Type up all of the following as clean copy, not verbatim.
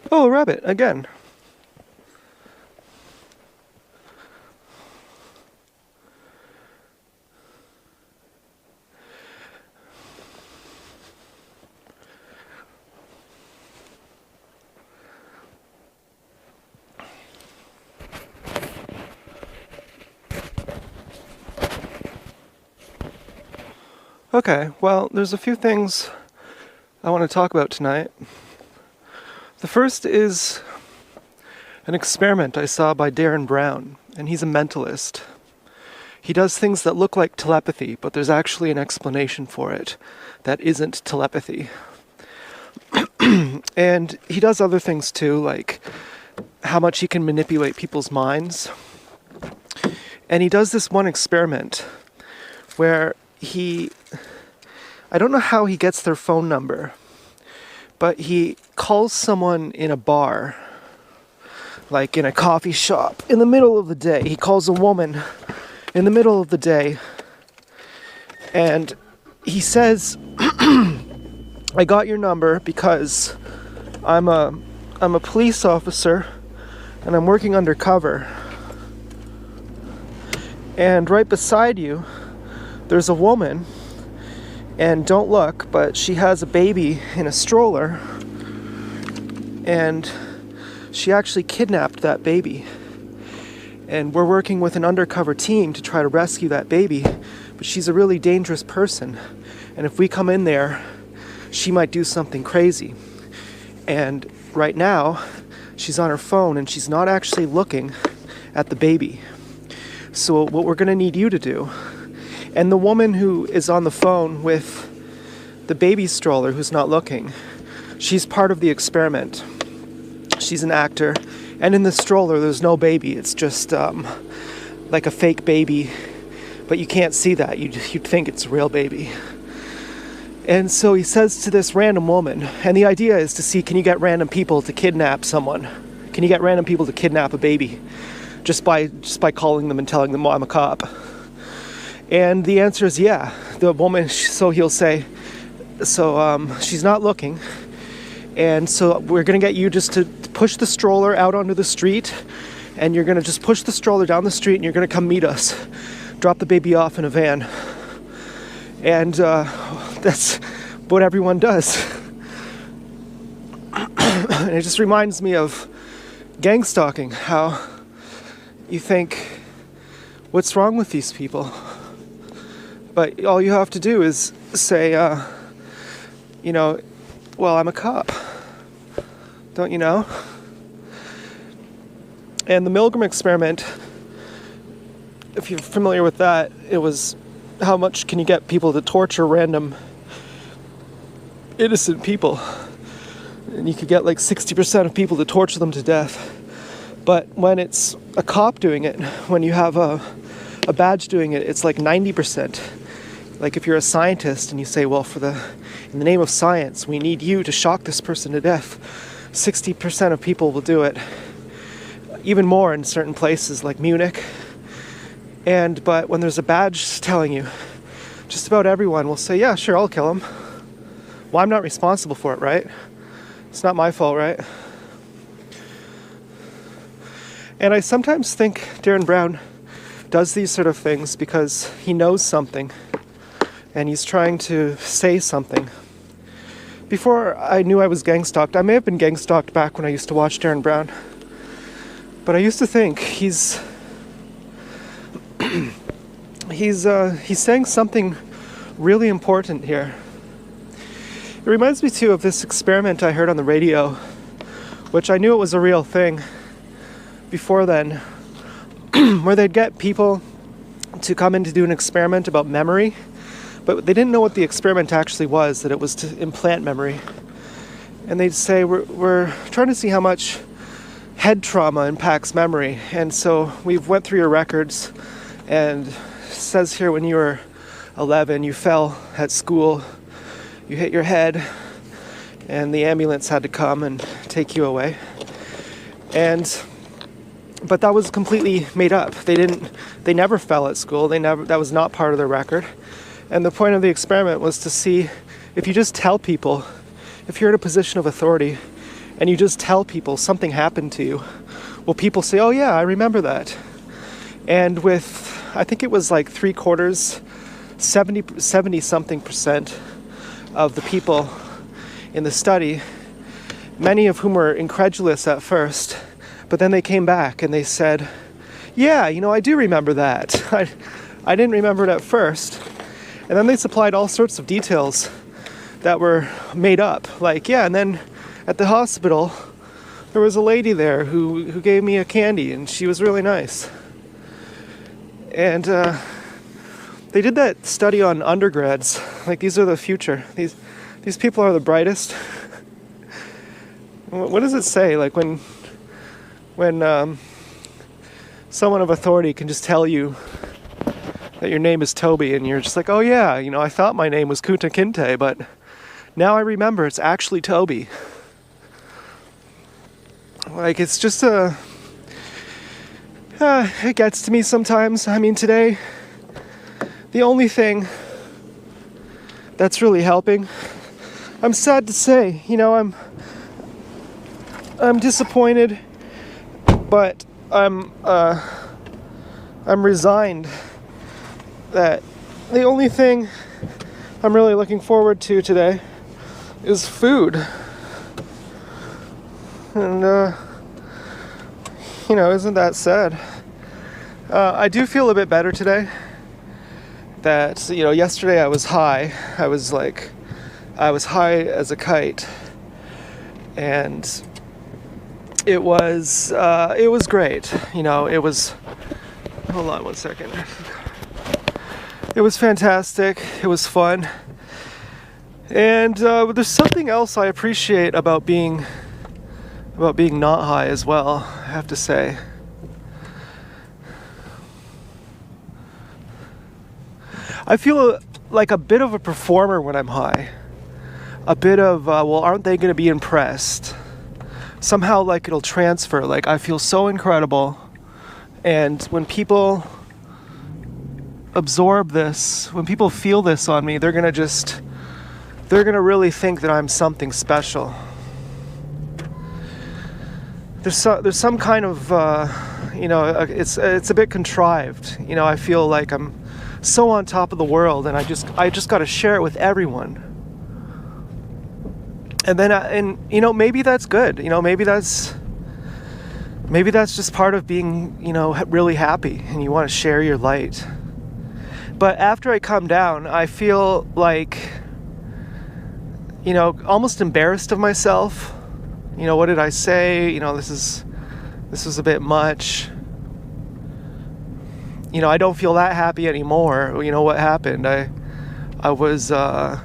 Oh, a rabbit, again. Okay, well, there's a few things I want to talk about tonight. The first is an experiment I saw by Darren Brown, and he's a mentalist. He does things that look like telepathy, but there's actually an explanation for it that isn't telepathy. And he does other things too, like how much he can manipulate people's minds. And he does this one experiment where I don't know how he gets their phone number, but he calls someone in a bar, like in a coffee shop, in the middle of the day. He calls a woman in the middle of the day, and he says, I got your number because I'm a police officer and I'm working undercover. And right beside you, there's a woman, and don't look, but she has a baby in a stroller, and she actually kidnapped that baby. And we're working with an undercover team to try to rescue that baby, but she's a really dangerous person. And if we come in there, she might do something crazy. And right now, she's on her phone and she's not actually looking at the baby. So what we're gonna need you to do, and the woman who is on the phone with the baby stroller who's not looking, she's part of the experiment. She's an actor, and in the stroller there's no baby. It's just like a fake baby, but you can't see that. You'd think it's a real baby. And so he says to this random woman, and the idea is to see, can you get random people to kidnap someone? Can you get random people to kidnap a baby just by calling them and telling them, well, I'm a cop? And the answer is yeah. The woman, so he'll say, she's not looking, and so we're gonna get you just to push the stroller out onto the street, and you're gonna just push the stroller down the street, and you're gonna come meet us, drop the baby off in a van. And that's what everyone does. And it just reminds me of gang stalking, how you think, what's wrong with these people? But all you have to do is say, well, I'm a cop. Don't you know? And the Milgram experiment, if you're familiar with that, it was how much can you get people to torture random innocent people? And you could get like 60% of people to torture them to death. But when it's a cop doing it, when you have a badge doing it, it's like 90%. Like if you're a scientist and you say, well, in the name of science, we need you to shock this person to death, 60% of people will do it. Even more in certain places like Munich. But when there's a badge telling you, just about everyone will say, yeah, sure, I'll kill him. Well, I'm not responsible for it, right? It's not my fault, right? And I sometimes think Darren Brown does these sort of things because he knows something and he's trying to say something. Before I knew I was gang stalked, I may have been gang stalked back when I used to watch Darren Brown, but I used to think he's saying something really important here. It reminds me too of this experiment I heard on the radio, which I knew it was a real thing before then, where they'd get people to come in to do an experiment about memory, but they didn't know what the experiment actually was, that it was to implant memory. And they'd say, we're trying to see how much head trauma impacts memory. And so we went through your records, and it says here when you were 11, you fell at school, you hit your head, and the ambulance had to come and take you away. But that was completely made up. They never fell at school. That was not part of their record. And the point of the experiment was to see if you just tell people, if you're in a position of authority and you just tell people something happened to you, well, people say, oh yeah, I remember that. And with, I think it was like 3/4, 70 something percent of the people in the study, many of whom were incredulous at first, but then they came back and they said, yeah, I do remember that. I didn't remember it at first. And then they supplied all sorts of details that were made up. Like, yeah, and then at the hospital, there was a lady there who gave me a candy, and she was really nice. And they did that study on undergrads. Like, these are the future. These people are the brightest. What does it say? Like, when someone of authority can just tell you that your name is Toby, and you're just like, oh yeah, I thought my name was Kunta Kinte, but now I remember it's actually Toby. Like, it's just it gets to me sometimes. I mean, today, the only thing that's really helping, I'm sad to say, I'm disappointed, but I'm resigned that the only thing I'm really looking forward to today is food. And, isn't that sad? I do feel a bit better today. That, yesterday I was high. I was high as a kite. And it was great. It was, hold on one second. It was fantastic. It was fun. And there's something else I appreciate about being not high as well, I have to say. I feel like a bit of a performer when I'm high. A bit of, aren't they going to be impressed? Somehow, like, it'll transfer. Like, I feel so incredible. And when people absorb this, when people feel this on me, they're going to really think that I'm something special. There's some kind of, it's a bit contrived. I feel like I'm so on top of the world, and I just got to share it with everyone. And then, maybe that's good. Maybe that's just part of being, really happy, and you want to share your light. But after I come down, I feel like, almost embarrassed of myself. What did I say? This was a bit much. I don't feel that happy anymore. What happened? I was, I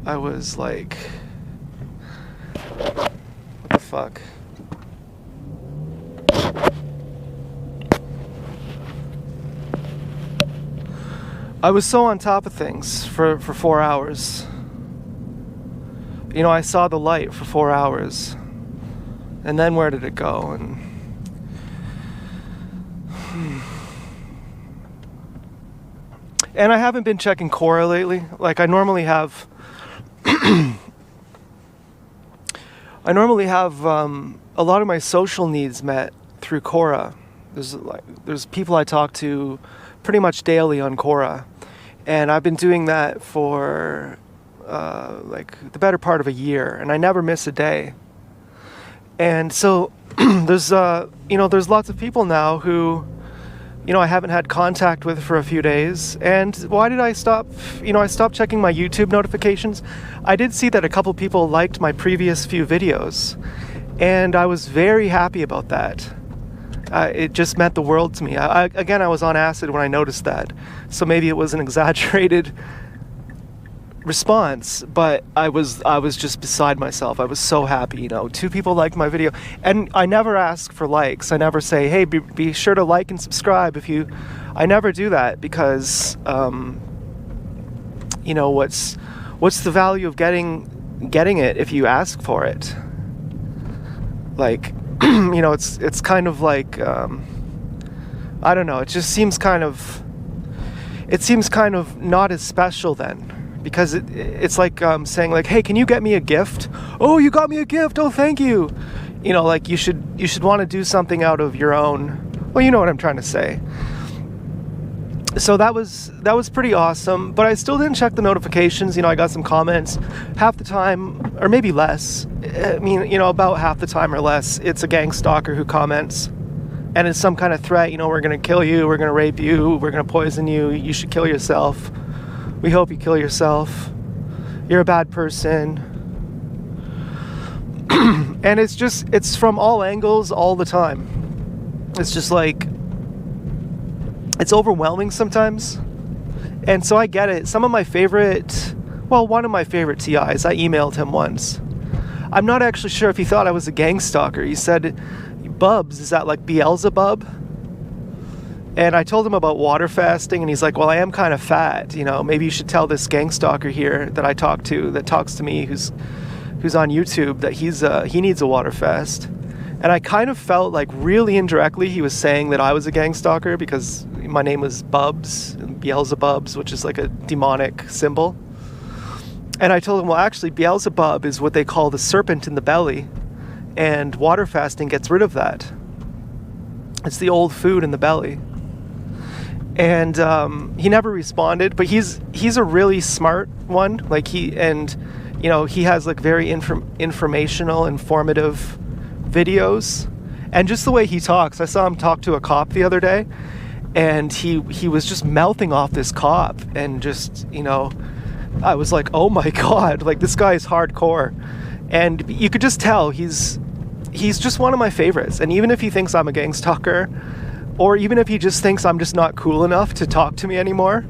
was like, what the fuck? I was so on top of things for 4 hours. I saw the light for 4 hours. And then where did it go? And I haven't been checking Quora lately. Like, I normally have a lot of my social needs met through Quora. There's people I talk to pretty much daily on Quora. And I've been doing that for the better part of a year, and I never miss a day. And so there's lots of people now who I haven't had contact with for a few days. And why did I stop? I stopped checking my YouTube notifications. I did see that a couple people liked my previous few videos, and I was very happy about that. It just meant the world to me. I was on acid when I noticed that, so maybe it was an exaggerated response, but I was just beside myself. I was so happy. 2 people liked my video, and I never ask for likes. I never say, hey, be sure to like and subscribe if you. I never do that because what's the value of getting it if you ask for it? Like, it's kind of like, I don't know, it seems kind of not as special then, because it's like saying like, hey, can you get me a gift? Oh, you got me a gift. Oh, thank you. You know, like you should want to do something out of your own. Well, you know what I'm trying to say. So that was pretty awesome, but I still didn't check the notifications. You know, I got some comments. Half the time, or maybe less, I mean, you know, about half the time or less, it's a gang stalker who comments, and it's some kind of threat. You know, we're gonna kill you, we're gonna rape you, we're gonna poison you, you should kill yourself, we hope you kill yourself, you're a bad person. And it's from all angles all the time. It's just like, it's overwhelming sometimes. And so I get it. One of my favorite TIs, I emailed him once. I'm not actually sure if he thought I was a gang stalker. He said, Bubs, is that like Beelzebub? And I told him about water fasting, and he's like, well, I am kind of fat. You know, maybe you should tell this gang stalker here that I talk to, that talks to me, who's on YouTube, that he needs a water fast. And I kind of felt like really indirectly he was saying that I was a gang stalker because my name was Bubs, Beelzebubs, which is like a demonic symbol. And I told him, well, actually, Beelzebub is what they call the serpent in the belly, and water fasting gets rid of that. It's the old food in the belly. And he never responded, but he's a really smart one. Like he has like very informational, informative videos, and just the way he talks. I saw him talk to a cop the other day, and he was just mouthing off this cop, and just, you know, I was like, oh my god, like this guy is hardcore. And you could just tell he's just one of my favorites. And even if he thinks I'm a gang stalker, or even if he just thinks I'm just not cool enough to talk to me anymore,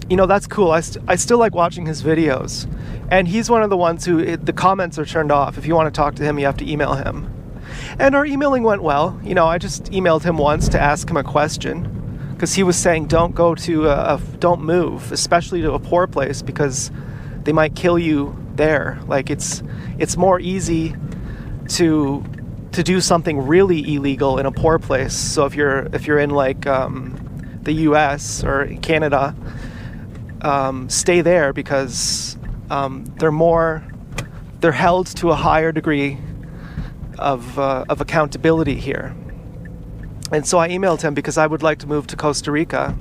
you know, that's cool. I still like watching his videos. And he's one of the ones who, the comments are turned off. If you want to talk to him, you have to email him. And our emailing went well. You know, I just emailed him once to ask him a question, because he was saying don't move, especially to a poor place, because they might kill you there. Like it's more easy to do something really illegal in a poor place. So if you're in like the US or Canada, stay there, because they're held to a higher degree of accountability here. And so I emailed him because I would like to move to Costa Rica.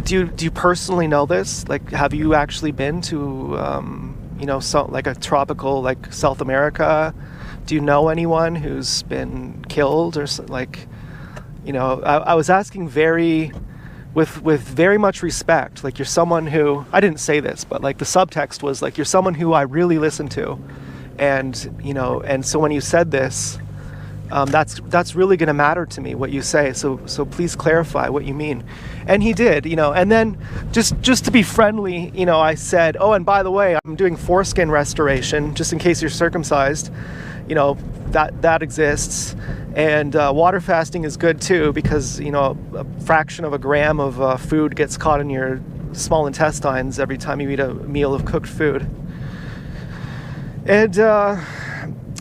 Do you personally know this? Like, have you actually been to like a tropical, like South America? Do you know anyone who's been killed or like, you know? I was asking with very much respect. Like, you're someone who, I didn't say this, but like the subtext was like, you're someone who I really listen to, and you know, and so when you said this, that's really going to matter to me, what you say. So please clarify what you mean. And he did, you know. And then just to be friendly, you know, I said, oh, and by the way, I'm doing foreskin restoration, just in case you're circumcised. You know, that exists. And water fasting is good too, because, you know, a fraction of a gram of food gets caught in your small intestines every time you eat a meal of cooked food.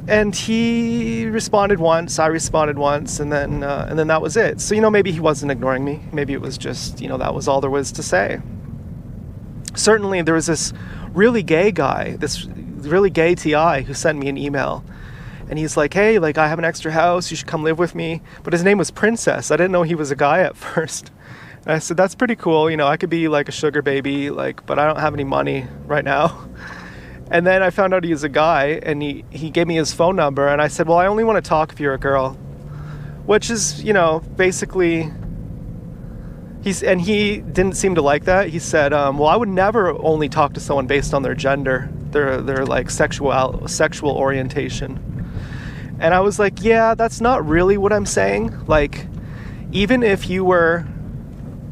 And he responded once, I responded once, and then that was it. So, you know, maybe he wasn't ignoring me. Maybe it was just, you know, that was all there was to say. Certainly, there was this really gay guy, this really gay TI, who sent me an email. And he's like, hey, like, I have an extra house, you should come live with me. But his name was Princess. I didn't know he was a guy at first. And I said, that's pretty cool. You know, I could be like a sugar baby, like, but I don't have any money right now. And then I found out he was a guy, and he gave me his phone number, and I said, well, I only want to talk if you're a girl. Which is, you know, basically, he didn't seem to like that. He said, well, I would never only talk to someone based on their gender, their like sexual orientation. And I was like, yeah, that's not really what I'm saying. Like, even if you were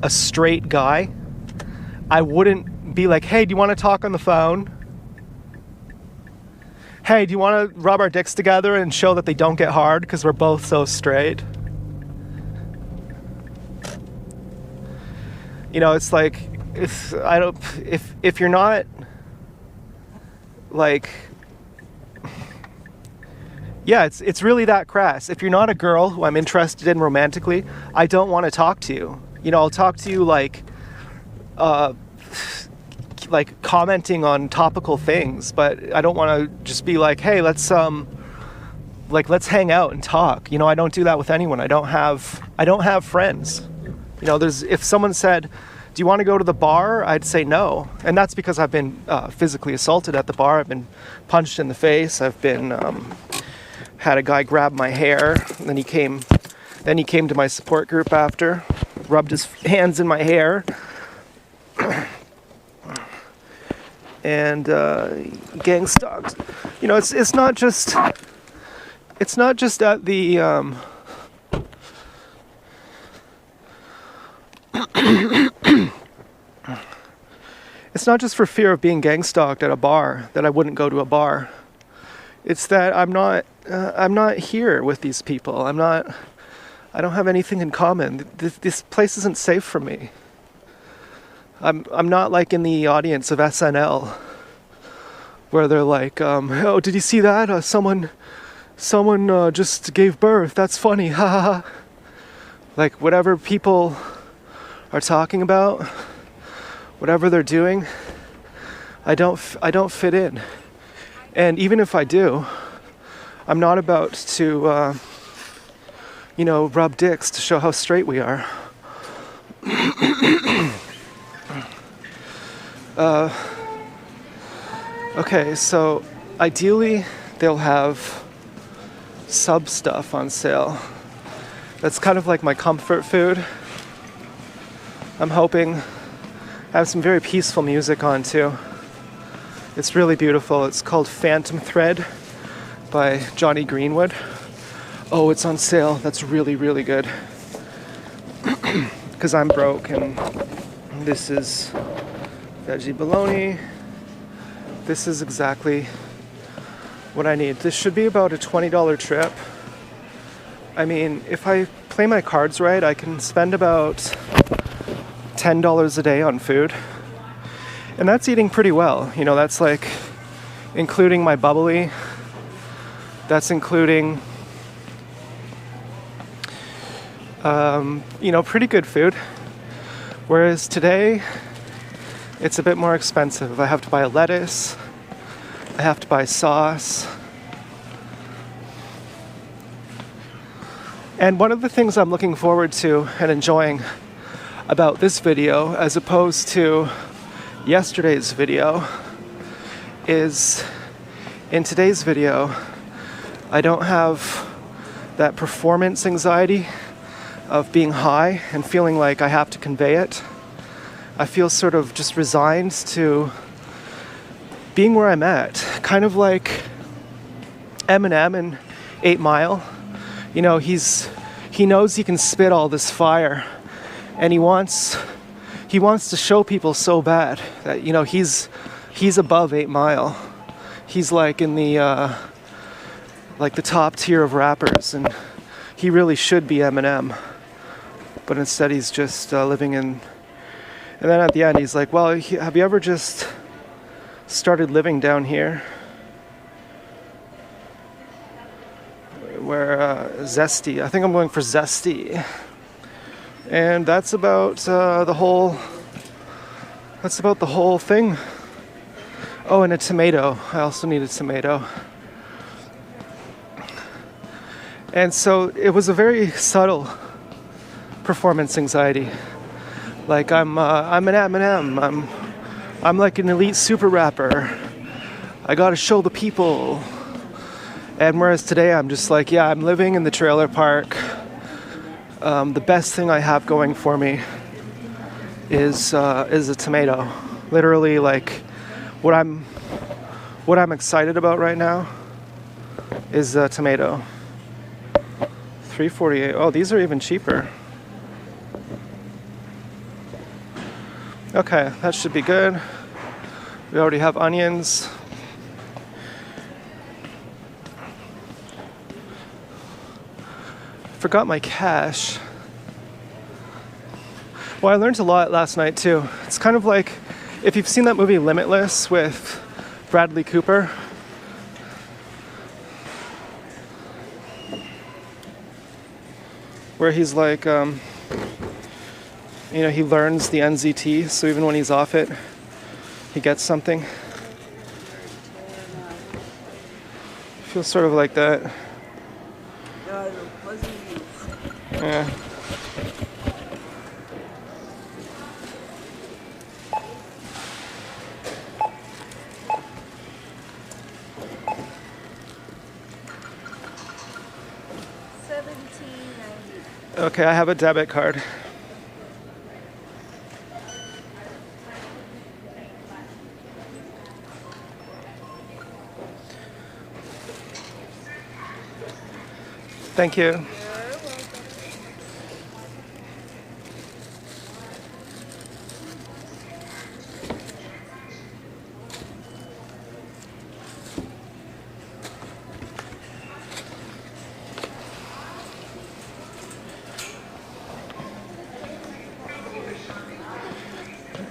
a straight guy, I wouldn't be like, hey, do you want to talk on the phone? Hey, do you want to rub our dicks together and show that they don't get hard because we're both so straight? You know, it's like, if you're not like, yeah, it's really that crass. If you're not a girl who I'm interested in romantically, I don't want to talk to you. You know, I'll talk to you like like commenting on topical things, but I don't want to just be like, hey, let's hang out and talk. You know, I don't do that with anyone. I don't have friends. You know, if someone said, do you want to go to the bar? I'd say no. And that's because I've been physically assaulted at the bar. I've been punched in the face. I've been had a guy grab my hair. And then he came to my support group after, rubbed his hands in my hair. And gangstalked. You know, it's not just at the it's not just for fear of being gangstalked at a bar that I wouldn't go to a bar. It's that I'm not here with these people. I don't have anything in common. This place isn't safe for me. I'm not like in the audience of SNL where they're like, oh, did you see that? Someone just gave birth. That's funny. Ha ha ha. Like whatever people are talking about, whatever they're doing, I don't fit in. And even if I do, I'm not about to rub dicks to show how straight we are. Okay, so ideally they'll have sub stuff on sale. That's kind of like my comfort food. I'm hoping I have some very peaceful music on too. It's really beautiful. It's called Phantom Thread by Johnny Greenwood. Oh, it's on sale. That's really, really good. Because I'm broke, and this is veggie bologna. This is exactly what I need. This should be about a $20 trip. I mean, if I play my cards right, I can spend about $10 a day on food. And that's eating pretty well. You know, that's like including my bubbly. That's including, pretty good food. Whereas today, it's a bit more expensive. I have to buy a lettuce. I have to buy sauce. And one of the things I'm looking forward to and enjoying about this video, as opposed to yesterday's video, is in today's video, I don't have that performance anxiety of being high and feeling like I have to convey it. I feel sort of just resigned to being where I'm at. Kind of like Eminem in 8 Mile. You know, he knows he can spit all this fire, and he wants to show people so bad that, you know, he's above 8 Mile. He's like in the top tier of rappers, and he really should be Eminem. But instead he's just living in... And then at the end he's like, well, have you ever just started living down here? Where Zesty. I think I'm going for Zesty. And that's about the whole thing. Oh, and a tomato. I also need a tomato. And so it was a very subtle performance anxiety. Like I'm an Eminem. I'm like an elite super rapper. I gotta show the people. And whereas today I'm just like, yeah, I'm living in the trailer park. The best thing I have going for me is a tomato. Literally, like what I'm excited about right now is a tomato. $3.48. Oh, these are even cheaper. Okay, that should be good. We already have onions. Forgot my cash. Well, I learned a lot last night too. It's kind of like if you've seen that movie Limitless with Bradley Cooper. Where he's like, You know, he learns the NZT, so even when he's off it, he gets something. Feels sort of like that. Yeah. Okay, I have a debit card. Thank you.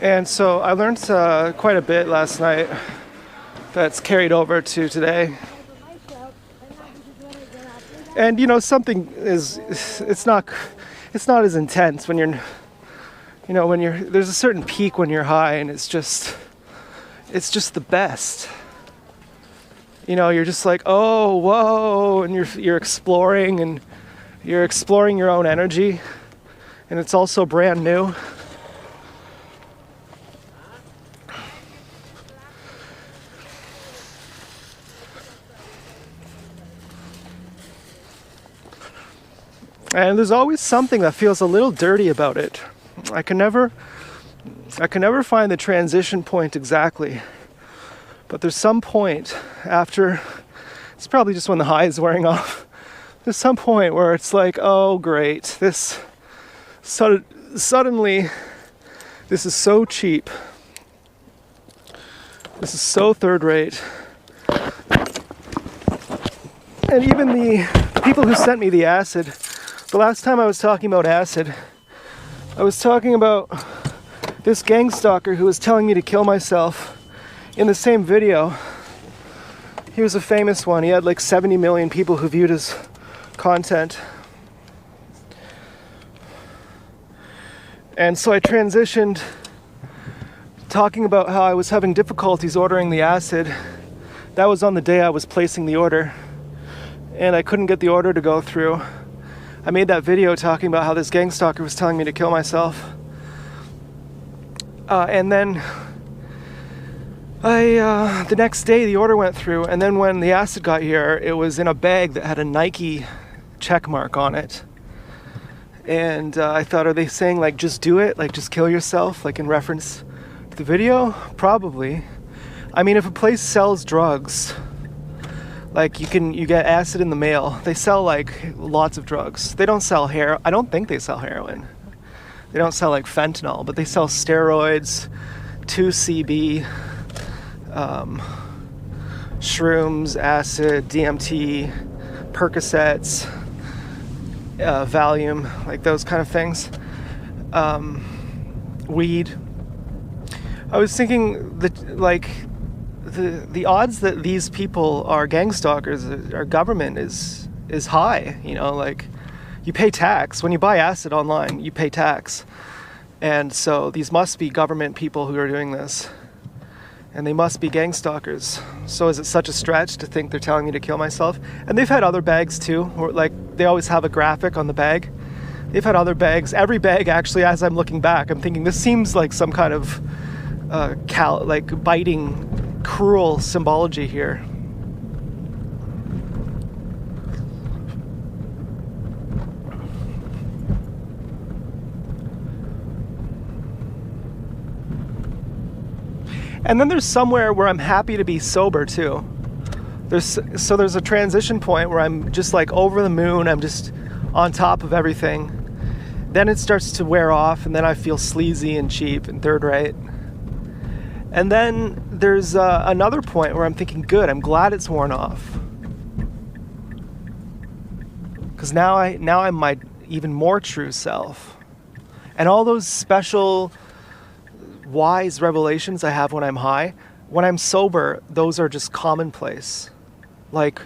And so I learned quite a bit last night that's carried over to today. And you know, something is, it's not as intense when you're, you know, when you're, there's a certain peak when you're high, and it's just the best. You know, you're just like, oh, whoa, and you're exploring, and you're exploring your own energy, and it's also brand new. And there's always something that feels a little dirty about it. I can never find the transition point exactly. But there's some point after, it's probably just when the high is wearing off. There's some point where it's like, oh great, this suddenly, this is so cheap. This is so third rate. And even the people who sent me the acid, the last time I was talking about acid, I was talking about this gang stalker who was telling me to kill myself in the same video. He was a famous one. He had like 70 million people who viewed his content. And so I transitioned talking about how I was having difficulties ordering the acid. That was on the day I was placing the order, and I couldn't get the order to go through. I made that video talking about how this gang stalker was telling me to kill myself. And then the next day the order went through, and then when the acid got here, it was in a bag that had a Nike check mark on it. And I thought, are they saying like, just do it? Like, just kill yourself? Like in reference to the video? Probably. I mean, if a place sells drugs, like you get acid in the mail. They sell like lots of drugs. They don't sell I don't think they sell heroin. They don't sell like fentanyl, but they sell steroids, 2CB, shrooms, acid, DMT, Percocets, Valium, like those kind of things. Weed. I was thinking that like the odds that these people are gang stalkers, our government is high. You know, like you pay tax when you buy acid online. You pay tax, and so these must be government people who are doing this, and they must be gang stalkers. So is it such a stretch to think they're telling me to kill myself? And they've had other bags too, where like they always have a graphic on the bag. They've had other bags. Every bag, actually, as I'm looking back, I'm thinking this seems like some kind of like biting, cruel symbology here. And then there's somewhere where I'm happy to be sober too. There's a transition point where I'm just like over the moon. I'm just on top of everything. Then it starts to wear off, and then I feel sleazy and cheap and third rate. And then there's another point where I'm thinking, good, I'm glad it's worn off. Because now I'm my even more true self. And all those special wise revelations I have when I'm high, when I'm sober, those are just commonplace. Like,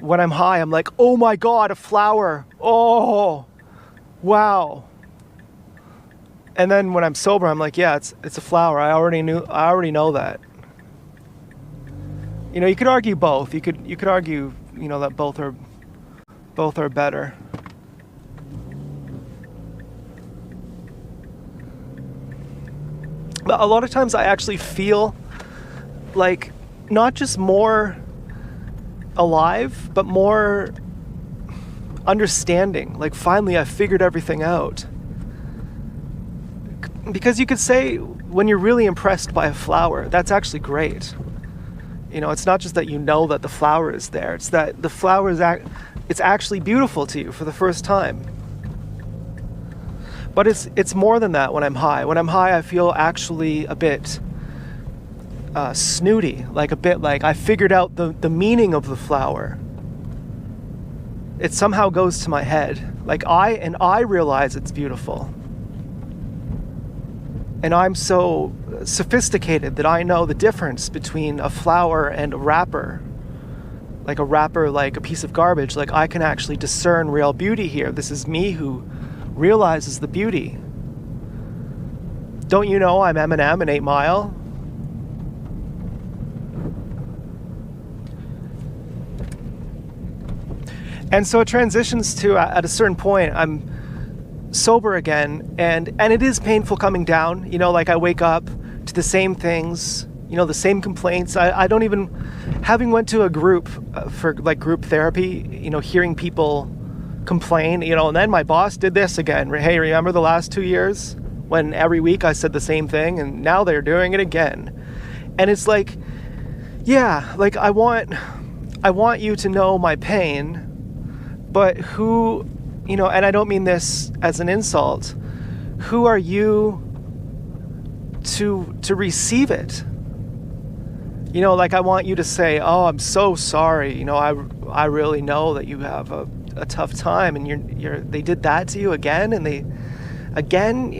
when I'm high, I'm like, oh my God, a flower. Oh, wow. And then when I'm sober, I'm like, yeah, it's a flower. I already know that. You know, you could argue both. You could argue, you know, that both are better. But a lot of times I actually feel like not just more alive, but more understanding. Like finally I figured everything out. Because you could say when you're really impressed by a flower, that's actually great. You know, it's not just that you know that the flower is there, it's that the flower is it's actually beautiful to you for the first time. But it's more than that when I'm high. When I'm high, I feel actually a bit snooty, like a bit like I figured out the meaning of the flower. It somehow goes to my head. Like I realize it's beautiful. And I'm so sophisticated that I know the difference between a flower and a wrapper. Like a wrapper, like a piece of garbage. Like I can actually discern real beauty here. This is me who realizes the beauty. Don't you know I'm Eminem in 8 Mile? And so it transitions to, at a certain point, I'm sober again, and it is painful coming down. You know, like I wake up to the same things, you know, the same complaints. I don't even, having went to a group for like group therapy, you know, hearing people complain, you know, and then my boss did this again. Hey, remember the last 2 years when every week I said the same thing, and now they're doing it again. And it's like, yeah, like I want you to know my pain, but who, you know, and I don't mean this as an insult, who are you to receive it? You know, like I want you to say, oh, I'm so sorry, you know, I really know that you have a tough time, and they did that to you again, and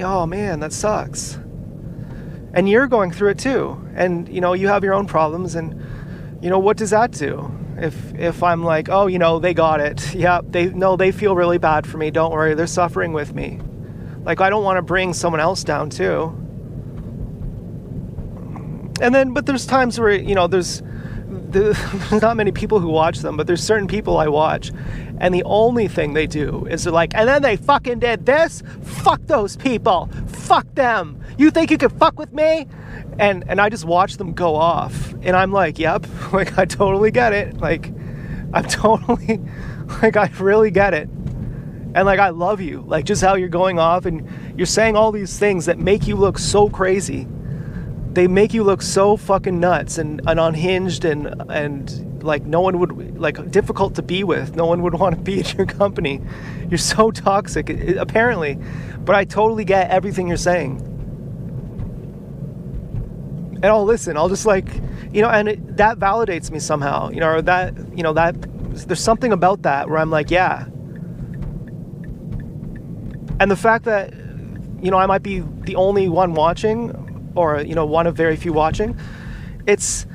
oh man, that sucks. And you're going through it too, and you know, you have your own problems, and you know, what does that do? If I'm like, oh, you know, they got it. Yeah, they feel really bad for me. Don't worry, they're suffering with me. Like I don't want to bring someone else down too. And then, but there's times where, you know, there's not many people who watch them, but there's certain people I watch, and the only thing they do is they're like, and then they fucking did this? Fuck those people. Fuck them. You think you can fuck with me? And I just watch them go off, and I'm like, yep, like I totally get it. Like I'm totally, like I really get it. And like I love you, like just how you're going off and you're saying all these things that make you look so crazy. They make you look so fucking nuts and unhinged and like no one would, like difficult to be with. No one would want to be at your company. You're so toxic, apparently. But I totally get everything you're saying. And I'll listen. I'll just like, you know, and that validates me somehow, you know, or that, you know, that there's something about that where I'm like, yeah. And the fact that, you know, I might be the only one watching, or, you know, one of very few watching, it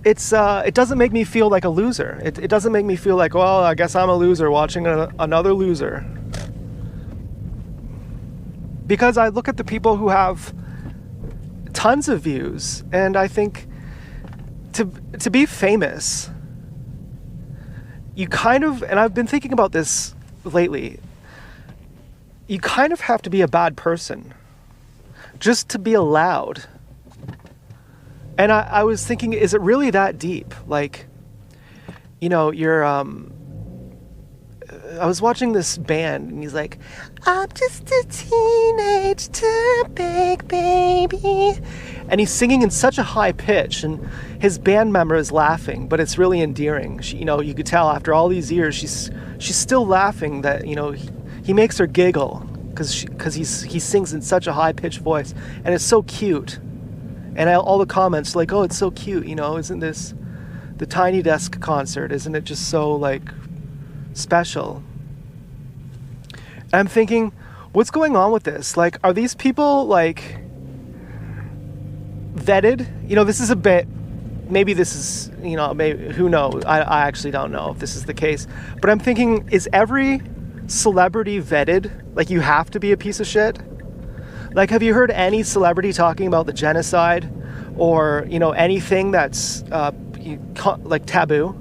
doesn't make me feel like a loser. It doesn't make me feel like, well, I guess I'm a loser watching another loser. Because I look at the people who have tons of views, and I think to be famous, you kind of, and I've been thinking about this lately, you kind of have to be a bad person just to be allowed. And I was thinking, is it really that deep? Like, you know, you're, I was watching this band, and he's like, I'm just a teenage dirtbag baby. And he's singing in such a high pitch, and his band member is laughing, but it's really endearing. She, you know, you could tell after all these years, she's still laughing that, you know, he makes her giggle because he sings in such a high pitched voice, and it's so cute. And all the comments like, oh, it's so cute, you know, isn't this the Tiny Desk concert? Isn't it just so like special? And I'm thinking, what's going on with this? Like, are these people like vetted? You know, this is a bit, maybe this is, you know, maybe, who knows? I actually don't know if this is the case. But I'm thinking, is every celebrity vetted? Like, you have to be a piece of shit? Like, have you heard any celebrity talking about the genocide or, you know, anything that's like taboo?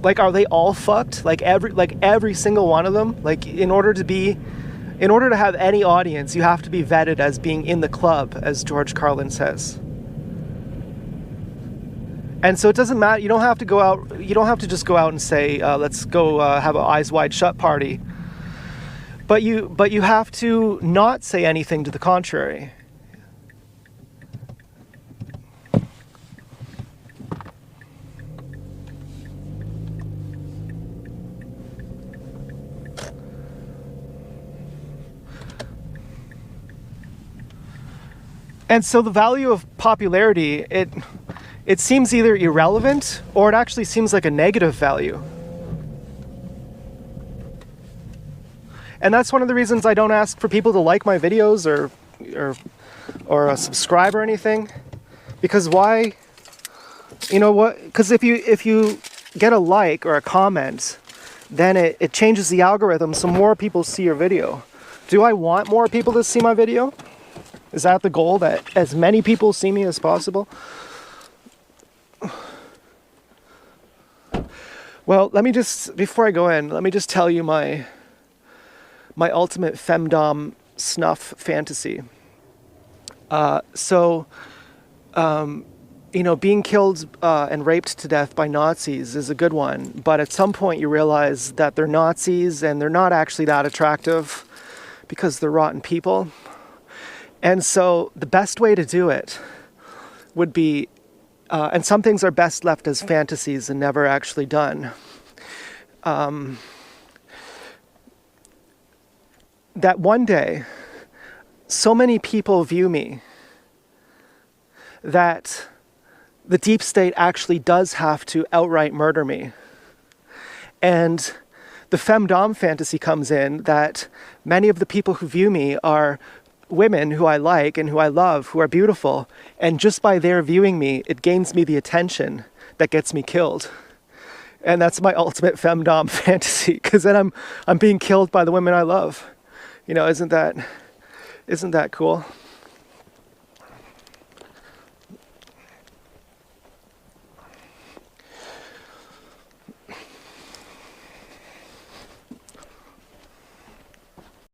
Like, are they all fucked? Like every single one of them? Like, in order to have any audience, you have to be vetted as being in the club, as George Carlin says. And so it doesn't matter. You don't have to go out. You don't have to just go out and say, "Let's go have an eyes wide shut party." But you have to not say anything to the contrary. And so the value of popularity, it seems either irrelevant or it actually seems like a negative value. And that's one of the reasons I don't ask for people to like my videos or subscribe or anything. Because why? You know what? Because if you get a like or a comment, then it changes the algorithm so more people see your video. Do I want more people to see my video? Is that the goal, that as many people see me as possible? Well, let me just, before I go in, let me just tell you my ultimate femdom snuff fantasy. You know, being killed and raped to death by Nazis is a good one, but at some point you realize that they're Nazis and they're not actually that attractive because they're rotten people. And so the best way to do it would be, and some things are best left as fantasies and never actually done, that one day so many people view me that the deep state actually does have to outright murder me. And the femdom fantasy comes in that many of the people who view me are women who I like and who I love, who are beautiful, and just by their viewing me, it gains me the attention that gets me killed. And that's my ultimate femdom fantasy, because then I'm being killed by the women I love. You know, isn't that cool?